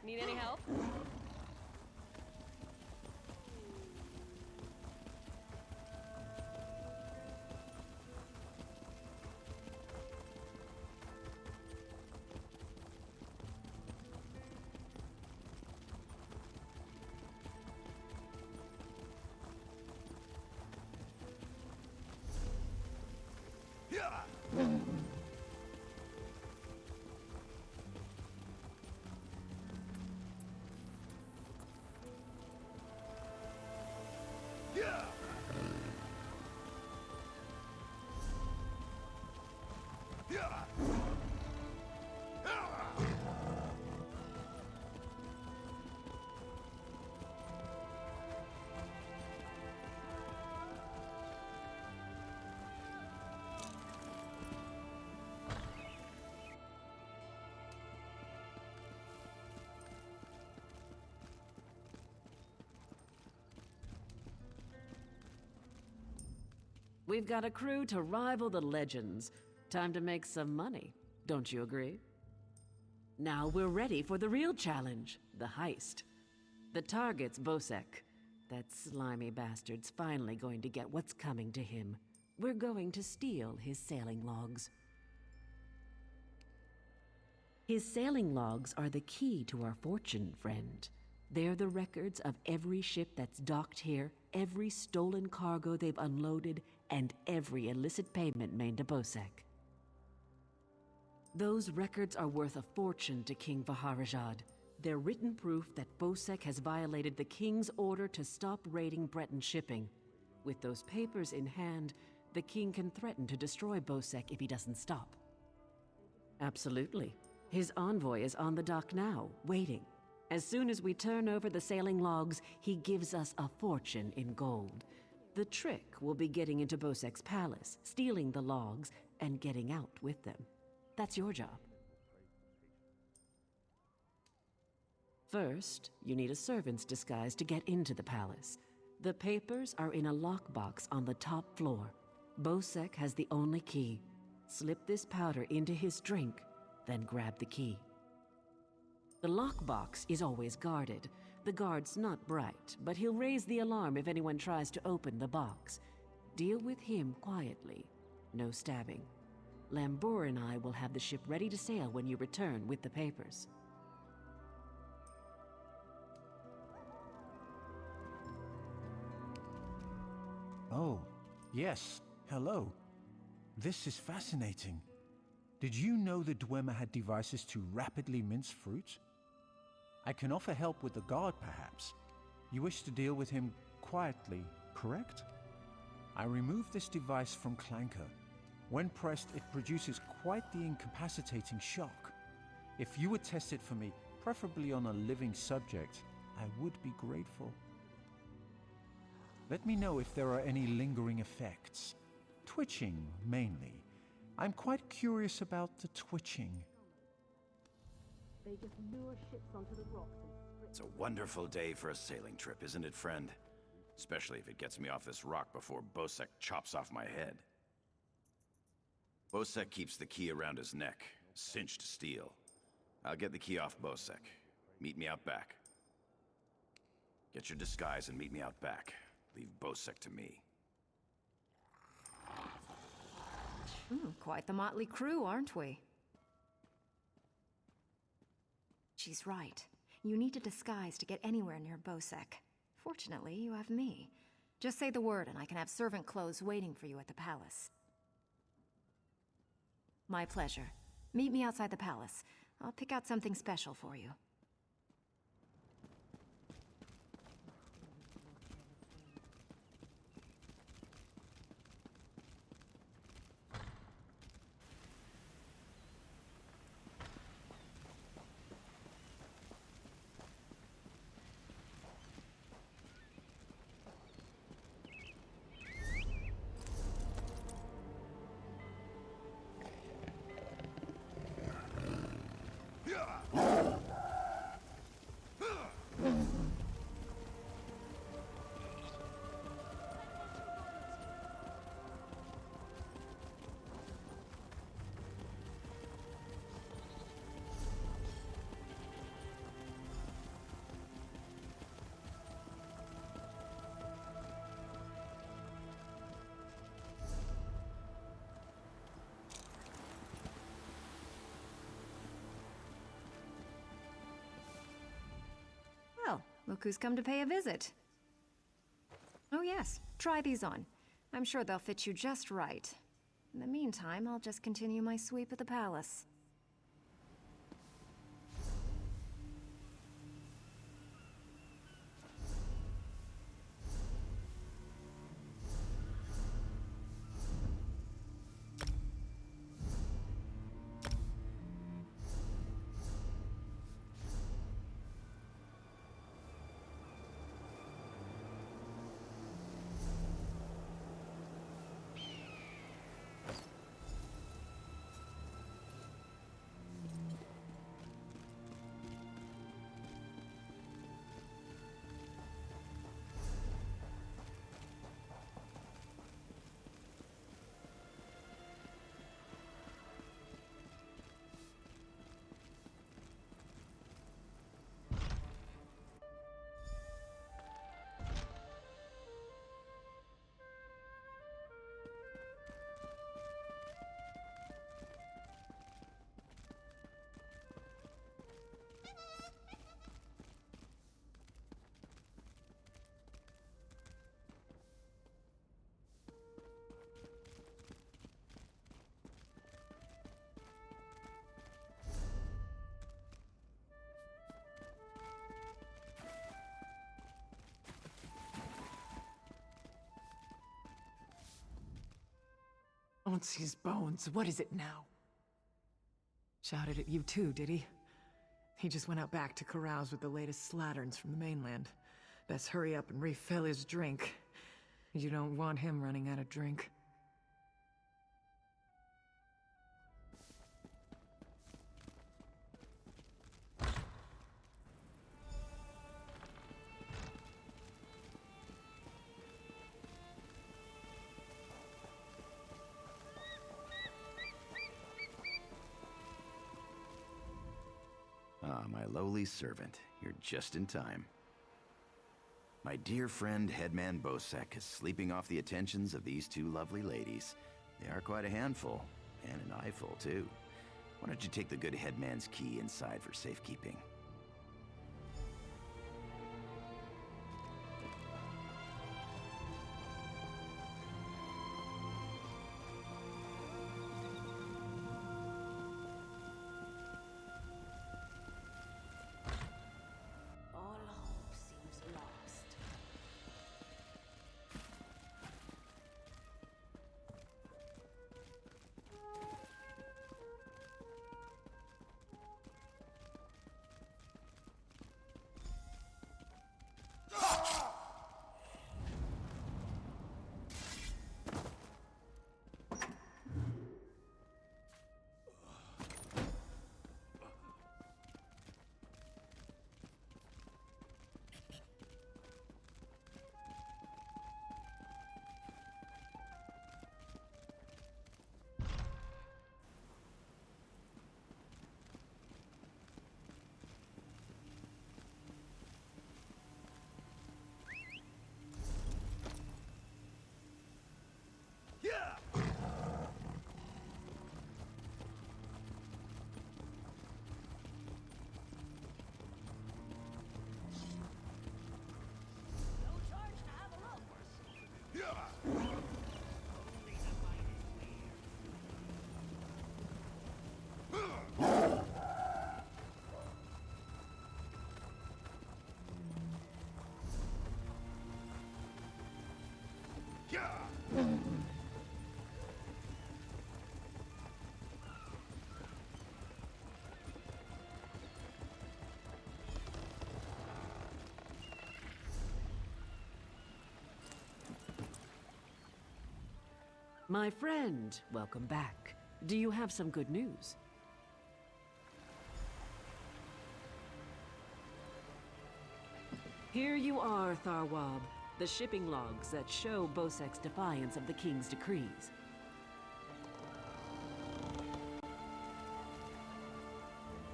Need any help? We've got a crew to rival the legends. Time to make some money, don't you agree? Now we're ready for the real challenge, the heist. The target's Bosek. That slimy bastard's finally going to get what's coming to him. We're going to steal his sailing logs. His sailing logs are the key to our fortune, friend. They're the records of every ship that's docked here, every stolen cargo they've unloaded, and every illicit payment made to Bosek. Those records are worth a fortune to King Vaharajad. They're written proof that Bosek has violated the king's order to stop raiding Breton shipping. With those papers in hand, the king can threaten to destroy Bosek if he doesn't stop. Absolutely. His envoy is on the dock now, waiting. As soon as we turn over the sailing logs, he gives us a fortune in gold. The trick will be getting into Bosek's palace, stealing the logs, and getting out with them. That's your job. First, you need a servant's disguise to get into the palace. The papers are in a lockbox on the top floor. Bosek has the only key. Slip this powder into his drink, then grab the key. The lockbox is always guarded. The guard's not bright, but he'll raise the alarm if anyone tries to open the box. Deal with him quietly. No stabbing. Lambour and I will have the ship ready to sail when you return with the papers. Oh, yes. Hello. This is fascinating. Did you know the Dwemer had devices to rapidly mince fruit? I can offer help with the guard, perhaps. You wish to deal with him quietly, correct? I removed this device from Clanker. When pressed, it produces quite the incapacitating shock. If you would test it for me, preferably on a living subject, I would be grateful. Let me know if there are any lingering effects. Twitching, mainly. I'm quite curious about the twitching. They just lure ships onto the rocks and It's a wonderful day for a sailing trip, isn't it, friend? Especially if it gets me off this rock before Bosek chops off my head. Bosek keeps the key around his neck, cinched steel. I'll get the key off Bosek. Meet me out back. Get your disguise and meet me out back. Leave Bosek to me. Quite the motley crew, aren't we? She's right. You need a disguise to get anywhere near Bosek. Fortunately, you have me. Just say the word and I can have servant clothes waiting for you at the palace. My pleasure. Meet me outside the palace. I'll pick out something special for you. look who's come to pay a visit. Oh yes, try these on. I'm sure they'll fit you just right. In the meantime, I'll just continue my sweep of the palace. Onsi's bones, what is it now? Shouted at you too, did he? He just went out back to carouse with the latest slatterns from the mainland. Best hurry up and refill his drink. You don't want him running out of drink. Ah, my lowly servant. You're just in time. My dear friend, Headman Bosek, is sleeping off the attentions of these two lovely ladies. They are quite a handful, and an eyeful, too. Why don't you take the good Headman's key inside for safekeeping? All hope seems lost. My friend, welcome back. Do you have some good news? Here you are, Tharwab. The shipping logs that show Bosek's defiance of the king's decrees.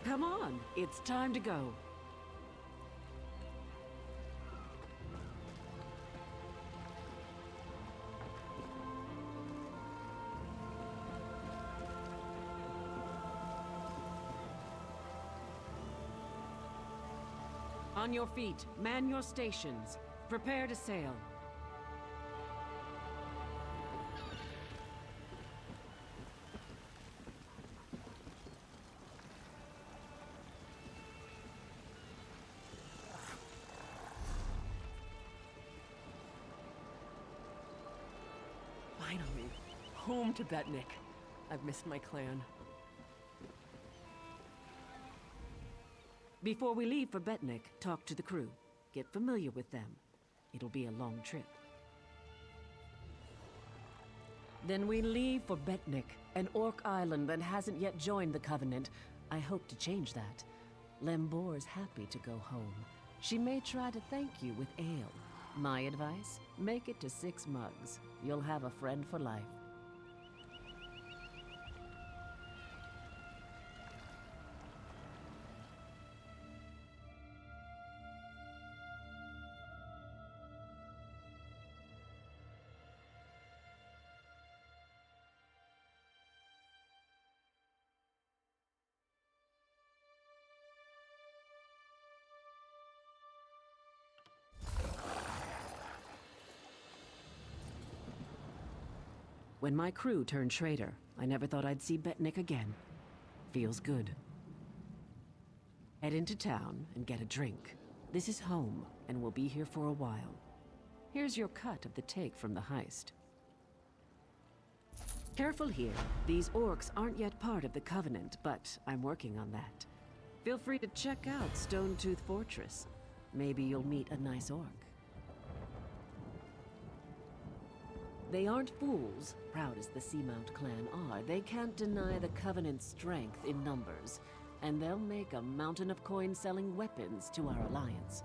Come on, it's time to go. On your feet, man your stations. Prepare to sail. Finally, home to Betnik. I've missed my clan. Before we leave for Betnik, talk to the crew. Get familiar with them. It'll be a long trip. Then we leave for Betnik, an orc island that hasn't yet joined the Covenant. I hope to change that. Lembor's happy to go home. She may try to thank you with ale. My advice? Make it to 6 mugs. You'll have a friend for life. When my crew turned traitor, I never thought I'd see Betnik again. Feels good. Head into town and get a drink. This is home, and we'll be here for a while. Here's your cut of the take from the heist. Careful here. These orcs aren't yet part of the Covenant, but I'm working on that. Feel free to check out Stonetooth Fortress. Maybe you'll meet a nice orc. They aren't fools, proud as the Seamount clan are. They can't deny the Covenant's strength in numbers, and they'll make a mountain of coin-selling weapons to our alliance.